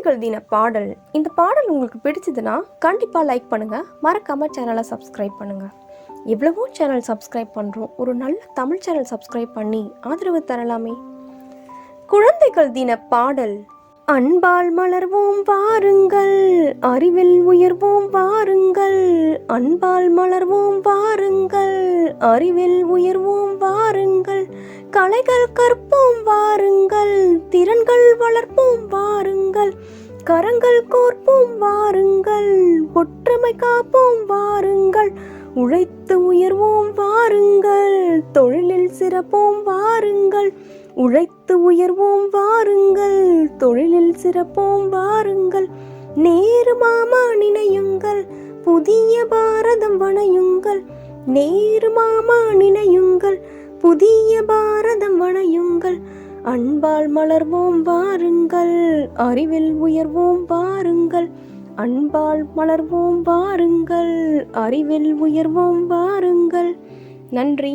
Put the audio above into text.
குழந்தைகள் தின பாடல். இந்த பாடல் உங்களுக்கு பிடிச்சதுன்னா கண்டிப்பாக லைக் பண்ணுங்கள், மறக்காமல் சேனலை சப்ஸ்கிரைப் பண்ணுங்கள். எவ்வளவோ சேனல் சப்ஸ்கிரைப் பண்ணுறோம், ஒரு நல்ல தமிழ் சேனல் சப்ஸ்கிரைப் பண்ணி ஆதரவு தரலாமே. குழந்தைகள் தின பாடல். அன்பால் மலர்வோம் வாருங்கள், அறிவில் உயர்வோம் வாருங்கள். அன்பால் மலர்வோம் வாருங்கள், அறிவில் உயர்வோம் வாருங்கள். கலைகள் கற்போம் வாருங்கள், திறன்கள் வளர்ப்போம் வாருங்கள். கரங்கள் கோர்ப்போம் வாருங்கள், ஒற்றுமை காப்போம் வாருங்கள். உழைத்து உயர்வோம் வாருங்கள், தொழிலில் சிறப்போம் வாருங்கள். உழைத்து உயர்வோம் வாருங்கள், தொழிலில் சிறப்போம் வாருங்கள். நேரு மாமா நினையுங்கள், புதிய பாரதம் வணையுங்கள். நேரு மாமா நினையுங்கள், புதிய பாரதம் வணையுங்கள். அன்பால் மலர்வோம் வாருங்கள், அறிவில் உயர்வோம் வாருங்கள். அன்பால் மலர்வோம் வாருங்கள், அறிவில் உயர்வோம் வாருங்கள். நன்றி.